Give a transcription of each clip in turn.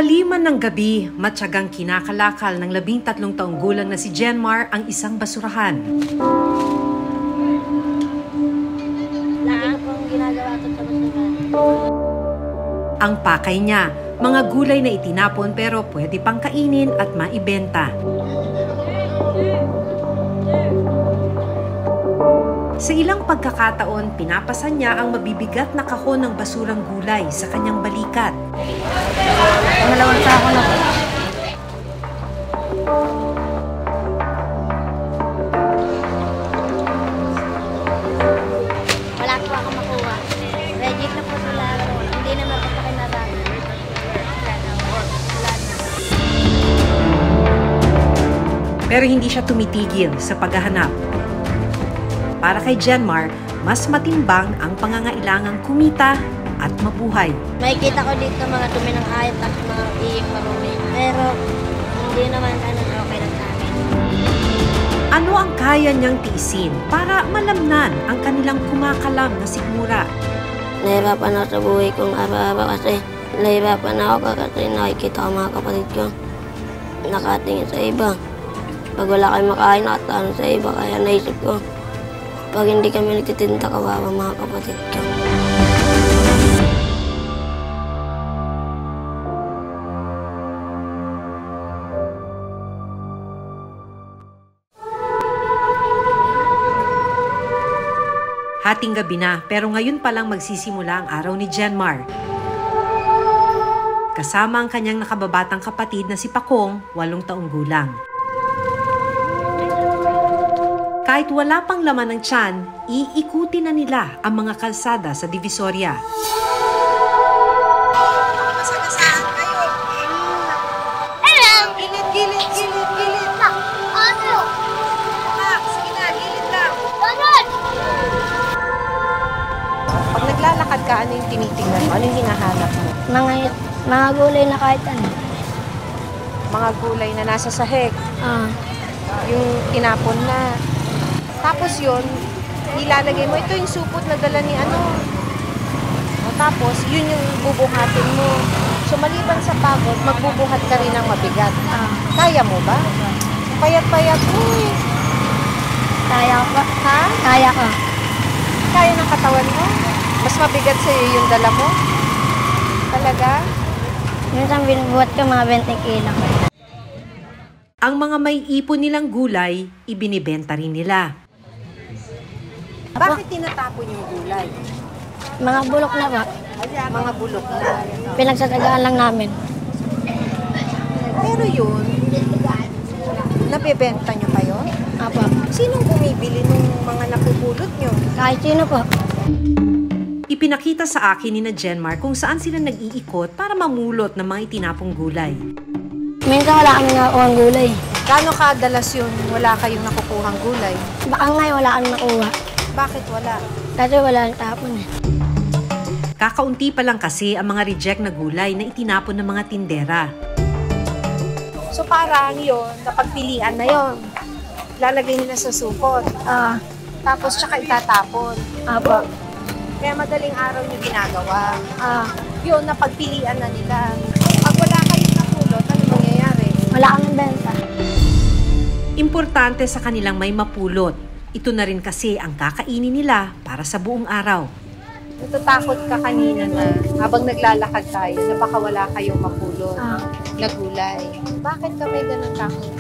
Kalaliman ng gabi, matyagang kinakalakal ng 13 taong gulang na si Jenmar ang isang basurahan. Lagi ko pong ginagawa ito sa basurahan. Ang pakay niya, mga gulay na itinapon pero pwede pang kainin at maibenta. Sa ilang pagkakataon, pinapasan niya ang mabibigat na kahon ng basurang gulay sa kanyang balikat. Pangalawang sako na po. Wala po ako makuha. Reject na po sila. Hindi naman po pakinarami. Wala na. Pero hindi siya tumitigil sa paghahanap. Para kay Jenmar, mas matimbang ang pangangailangang kumita at mabuhay. Makikita ko dito mga dumi ng hayop at mga iyong marumi. Pero hindi naman okay lang sa amin. Ano ang kaya niyang tiisin para malamnan ang kanilang kumakalam na sikmura? Nahirapan ako sa buhay kong araw-araw kasi nahirapan ako kasi nakikita ko mga kapatid ko nakatingin sa iba. Pag wala kayo makain, nakatano sa iba. Kaya naisip ko, pag hindi kami nagtitinda, kawawa mga kapatid ko. Hating gabi na, pero ngayon pa lang magsisimula ang araw ni Jenmar. Kasama ang kanyang nakababatang kapatid na si Pakong, 8 taong gulang. Kahit wala pang laman ng tiyan, iikuti na nila ang mga kalsada sa Divisoria. Masagasaan kayo. Gilid, gilid, gilid, gilid. Ano? Sige na, gilid lang. Ganun! Pag naglalakad ka, ano yung tinitingnan mo? Ano yung hinahanap mo? Mga gulay na kahit ano. Mga gulay na nasa sahig. Yung tinapon na. Tapos yun, ilalagay mo. Ito yung supot na dala ni ano. O tapos, yun yung bubuhatin mo. So, maliban sa pagod, magbubuhat ka rin ng mabigat. Kaya mo ba? Payat-payat. Uy. Kaya ko. Ha? Kaya ko. Kaya ng katawan mo? Mas mabigat sa'yo yung dala mo? Talaga? Minsan binubuhat ko mga 20 kilo. Ang mga may ipon nilang gulay, ibinibenta rin nila. Bakit tinatapon yung gulay? Mga bulok na ba? Mga bulok na. Pinagsasagaan lang namin. Pero yun, nabebenta nyo pa yun? Apo. Sinong bumibili ng mga napupulot nyo? Kahit sino po. Ipinakita sa akin ni na Jenmar kung saan sila nag-iikot para mamulot ng mga itinapong gulay. Minsan wala kami nakukuhang gulay. Gaano kadalas yun wala kayong nakukuhang gulay? Baka ngayon wala kami nakuha. Bakit wala? Kasi wala nang tapon eh. Kakaunti pa lang kasi ang mga reject na gulay na itinapon ng mga tindera. So parang yun, napagpilian na yun. Lalagay nila sa supot. Tapos tsaka itatapon. Apo. Kaya madaling araw yung ginagawa. Yun, napagpilian na nila. Pag wala kayong napulot, ano mangyayari? Wala kaming benta. Importante sa kanilang may mapulot. Ito na rin kasi ang kakainin nila para sa buong araw. Natatakot ka kanina na habang naglalakad tayo na baka wala kayong mapulot na gulay. Bakit ka may ganun takot?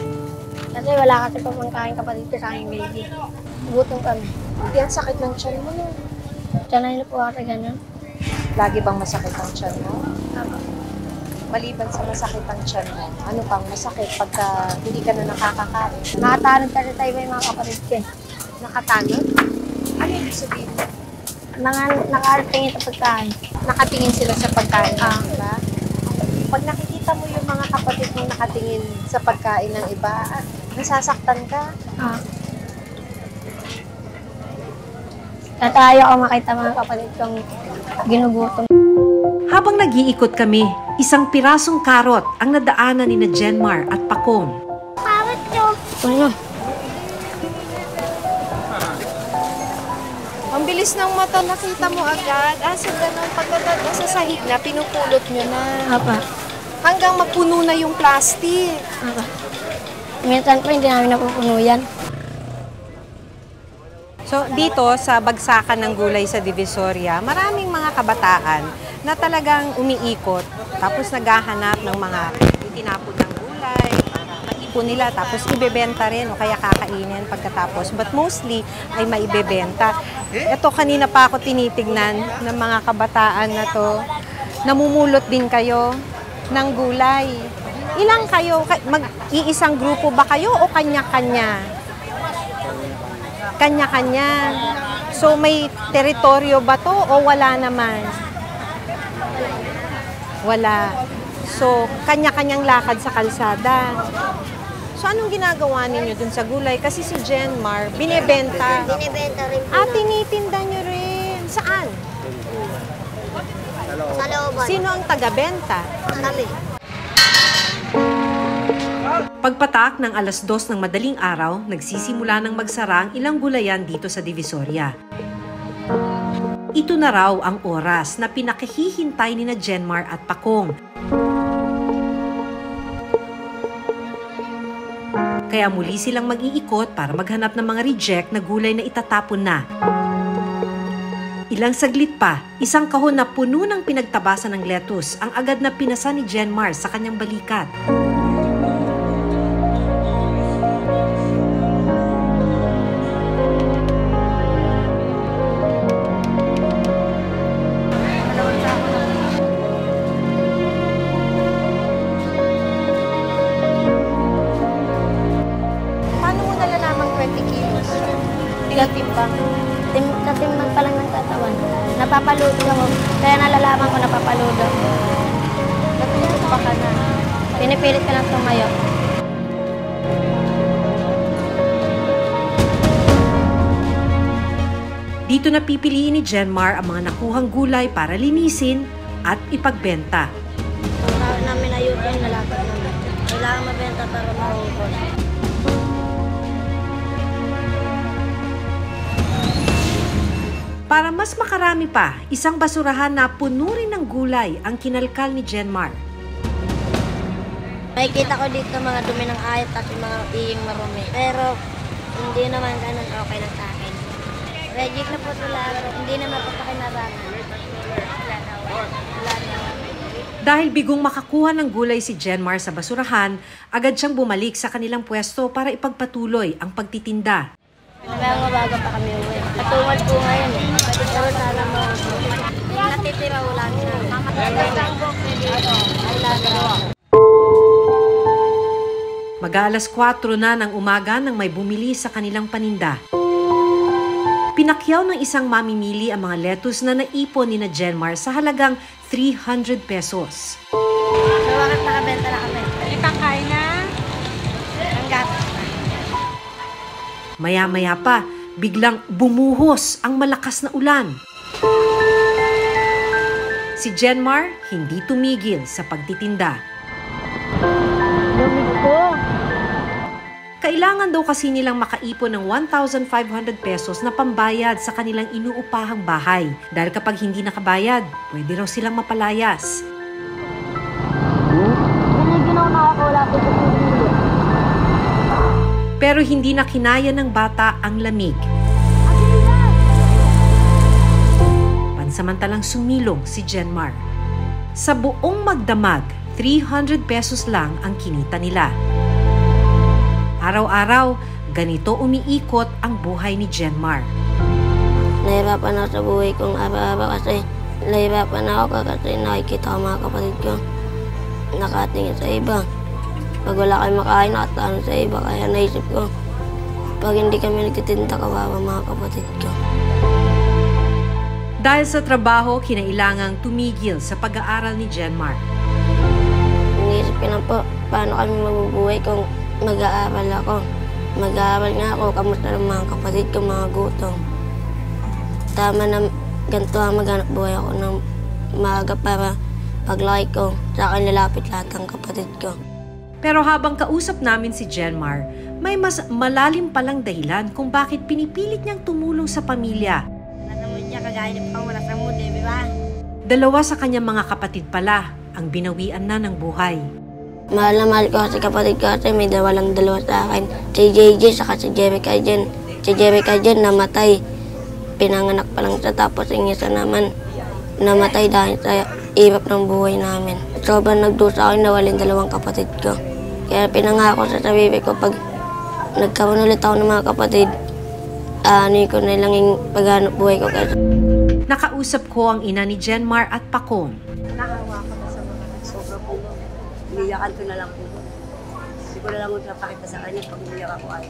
Kasi wala kasi pa pangkain kapatid ko sa aking baby. Gutom kami. Hindi ang sakit ng tiyan mo nun. Sanay na po ako sa ganun. Lagi bang masakit ang tiyan mo? Apo. Maliban sa masakit ang tiyan mo, ano pang masakit pagka hindi ka na nakakakain? Nakatanod kasi tayo yung mga kapatid ko eh. Nakatanod? Ano yung sabihin mo? Mga nakaratingin sa pagkain. Nakatingin sila sa pagkain, diba? Pag nakikita mo yung mga kapatid mo nakatingin sa pagkain ng iba, nasasaktan ka? Tatayo ako makita mga kapatid kong ginugutom. Habang nag-iikot kami, isang pirasong karot ang nadaanan ni na Jenmar at Pakong. Pawit nyo. Ano? Ang bilis ng mata, nakita mo agad. So ganun, pagdating sa sahig na, pinupulot nyo na. Apa. Hanggang mapuno na yung plastic. Minsan po hindi namin napupuno yan. So dito sa bagsakan ng gulay sa Divisoria, maraming mga kabataan na talagang umiikot tapos naghahanap ng mga itinapon ng gulay, maipon nila tapos ibebenta rin o kaya kakainin pagkatapos. But mostly ay maibebenta. Ito kanina pa ako tinitignan ng mga kabataan na to. Namumulot din kayo ng gulay. Ilang kayo? Mag-iisang grupo ba kayo o kanya-kanya? Kanya-kanya. So may teritoryo ba to o wala naman? Wala. So kanya-kanyang lakad sa kalsada. So anong ginagawa ninyo dun sa gulay? Kasi si Jenmar, binibenta. Binibenta rin po. Tinitinda nyo rin. Saan? Sa looban. Sino ang taga-benta? Kami. Pagpatak ng 2:00 ng madaling araw, nagsisimula ng magsara ang ilang gulayan dito sa Divisoria. Ito na raw ang oras na pinakahihintay ni na Jenmar at Pakong. Kaya muli silang mag-iikot para maghanap ng mga reject na gulay na itatapon na. Ilang saglit pa, isang kahon na puno ng pinagtabasan ng lettuce ang agad na pinasa ni Jenmar sa kanyang balikat. Paano mo nalalamang 20 kilos? Tinatimbang. Katimbang pa lang ng katawan. Napapaludo ako. Kaya nalalaman ko napapaludo. Natutugpa ka na. Pinipilit ko lang tumayo. Dito na pipiliin ni Jenmar ang mga nakuhang gulay para linisin at ipagbenta. Kaya namin ayusin na lakad namin. Kailangan mabenta para maubos. Para mas makarami pa, isang basurahan na puno rin ng gulay ang kinalkal ni Jenmar. Makikita ko dito mga dumi ng ayat at mga iying marumi. Pero hindi naman ganun okay lang sa akin. Reject na po sila, hindi naman po pakinabangan. Dahil bigong makakuha ng gulay si Jenmar sa basurahan, agad siyang bumalik sa kanilang pwesto para ipagpatuloy ang pagtitinda. Mga bago pa kami uwi. Katungod po ngayon eh. Pero sana mo. Natitira wala na. Mag-aalas 4 na ng umaga nang may bumili sa kanilang paninda. Pinakyaw ng isang mamimili ang mga lettuce na naipon ni na Jenmar sa halagang 300 pesos. So bakit nakabenta na kami? Itangkay na. Hanggat. Maya-maya pa, biglang bumuhos ang malakas na ulan. Si Jenmar hindi tumigil sa pagtitinda. Kailangan daw kasi nilang makaipon ng 1,500 pesos na pambayad sa kanilang inuupahang bahay. Dahil kapag hindi nakabayad, pwede raw silang mapalayas. Pero hindi na kinaya ng bata ang lamig. Pansamantalang sumilong si Jenmar. Sa buong magdamag, 300 pesos lang ang kinita nila. Araw-araw, ganito umiikot ang buhay ni Jenmar. Nahirapan ako sa buhay kong araw-araw kasi nahirapan ako kasi nakikita ko mga kapatid ko nakatingin sa iba. Pag wala kami makain, nakatano sa iba. Kaya naisip ko, pag hindi kami nagtitinda, kawawa mga kapatid ko. Dahil sa trabaho, kinailangang tumigil sa pag-aaral ni Jenmar. Naisip ko na po, paano kami mabubuhay kung mag-aaral ako. Mag-aaral nga ako, kamusta ng mga kapatid ko, mga gutom. Tama na ganito ang maghanap buhay ako ng maaga para paglaki ko, sa akin lalapit lahat ng kapatid ko. Pero habang kausap namin si Jenmar, may mas malalim palang dahilan kung bakit pinipilit niyang tumulong sa pamilya. Nasamod niya, kagaya niya pang wala sa mood, di ba? 2 sa kanyang mga kapatid pala, ang binawian na ng buhay. Mahal na mahal ko kasi kapatid ko kasi may dalawa sa akin. Si JJ saka si Jerry Kajen. Si Jerry Kajen namatay. Pinanganak pa lang siya tapos yung isa naman namatay dahil sa hirap ng buhay namin. Sobrang nagdusa ako nawalin dalawang kapatid ko. Kaya pinangako sa sarili ko pag nagkaroon ulit ako ng mga kapatid, ko na lang yung paghanap buhay ko. Nakausap ko ang ina ni Jenmar at Pakong. Naawa ka ba sa mga Sobra po. Iniyakan ko na lang po. Hindi ko na lang magpapakita sa kanya pag umiyak ako ay.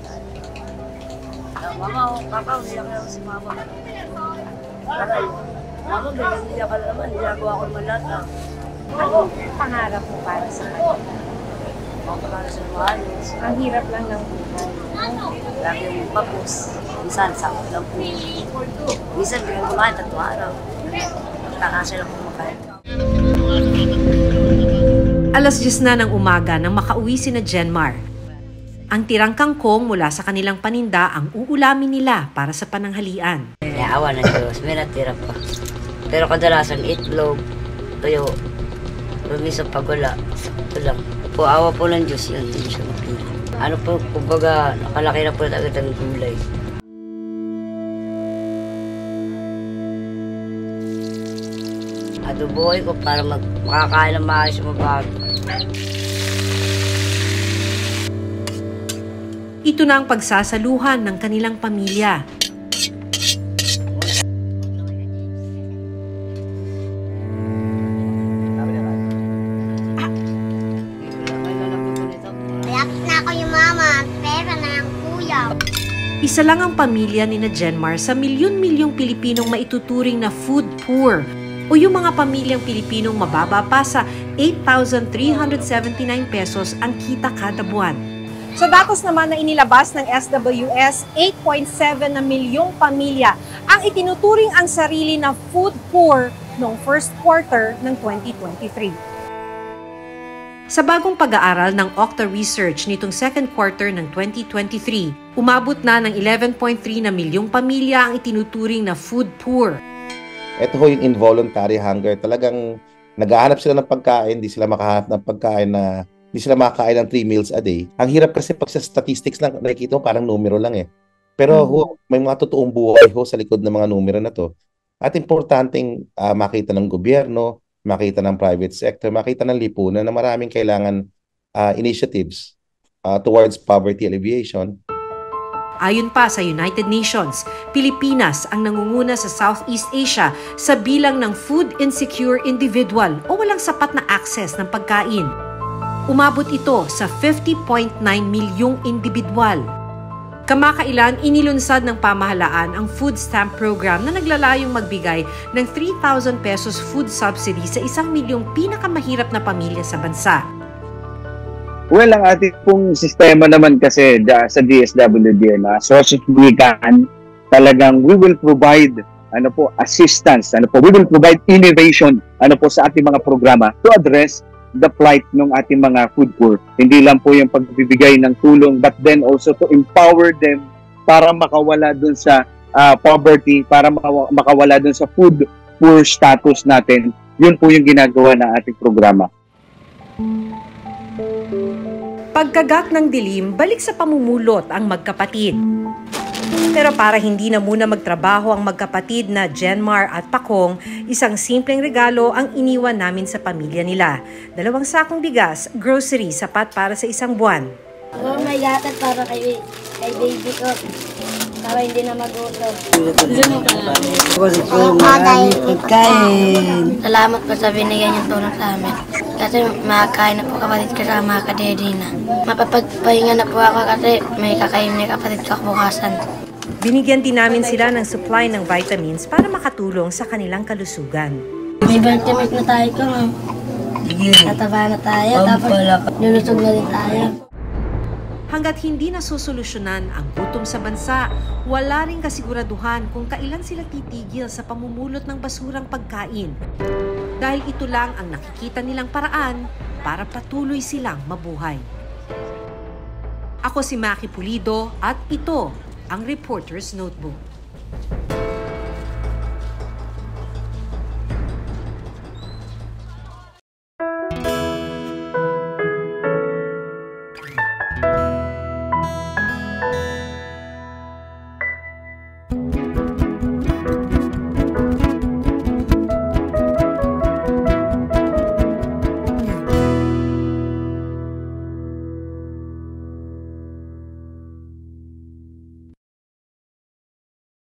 Mama, papa, umiyak na ako si mama. Mama, umiyak ka na naman. Ginagawa ko naman lahat na. Ano pangarap mo para sa kanya? Para sa mahalos. Ang hirap lang ng buhay. Lagi yung papos. Minsan, sakot lang po. Minsan, biglang kumain, 3 araw. Nakakasya lang po makain. Alas 10 na ng umaga nang makauwi si na Jenmar. Ang tirang kangkong mula sa kanilang paninda ang uulamin nila para sa pananghalian. Awa ng Diyos, may natira pa. Pero kadalasan, itlog, tuyo, lumisang pagula, sakto lang. Po, awa po ng Diyos yun, hindi siya mapili. Ano po, kumbaga, nakalaki na po agad ang gulay. Adoboy ko para makakain ng maayos sa mabago. Ito na ang pagsasaluhan ng kanilang pamilya. Isa lang ang pamilya ni na Jenmar sa milyon-milyong Pilipinong maituturing na food poor o yung mga pamilyang Pilipinong mababa pa sa 8,379 pesos ang kita kada buwan. Sa datos naman na inilabas ng SWS, 8.7 na milyong pamilya ang itinuturing ang sarili na food poor noong first quarter ng 2023. Sa bagong pag-aaral ng Okta Research nitong second quarter ng 2023, umabot na ng 11.3 na milyong pamilya ang itinuturing na food poor. Ito ho yung involuntary hunger. Talagang naghahanap sila ng pagkain, di sila makahanap ng pagkain na di sila makakain ng 3 meals a day. Ang hirap kasi pag sa statistics lang nakikita mo parang numero lang eh. Pero ho, may mga totoong buhay ho sa likod ng mga numero na to. At importanteng makita ng gobyerno, makita ng private sector, makita ng lipunan na maraming kailangan initiatives towards poverty alleviation. Ayon pa sa United Nations, Pilipinas ang nangunguna sa Southeast Asia sa bilang ng food insecure individual o walang sapat na access ng pagkain. Umabot ito sa 50.9 milyong individual. Kamakailan, inilunsad ng pamahalaan ang food stamp program na naglalayong magbigay ng 3,000 pesos food subsidy sa 1 milyong pinakamahirap na pamilya sa bansa. Well, ang ating pong sistema naman kasi sa DSWD na sosyopolitan, talagang we will provide assistance, we will provide innovation sa ating mga programa to address the plight ng ating mga food poor. Hindi lang po yung pagbibigay ng tulong but then also to empower them para makawala dun sa poverty, para makawala dun sa food poor status natin. Yun po yung ginagawa ng ating programa. Pagkagat ng dilim, balik sa pamumulot ang magkapatid. Pero para hindi na muna magtrabaho ang magkapatid na Jenmar at Pakong, isang simpleng regalo ang iniwan namin sa pamilya nila. 2 sakong bigas, grocery, sapat para sa 1 buwan. May gatag para kay baby ko. Para hindi na mag-utot. Salamat po sa binigay niyong tulong sa amin. Kasi makakain na po kapatid ko sa mga kadede na. Mapapagpahinga na po ako kasi may kakain na kapatid ko bukasan. Binigyan din namin sila ng supply ng vitamins para makatulong sa kanilang kalusugan. May vitamins na tayo ko, ma'am. Tataba na tayo, tapos lulusog na din tayo. Hanggat hindi nasusolusyonan ang gutom sa bansa, wala ring kasiguraduhan kung kailan sila titigil sa pamumulot ng basurang pagkain. Dahil ito lang ang nakikita nilang paraan para patuloy silang mabuhay. Ako si Maki Pulido at ito ang Reporter's Notebook.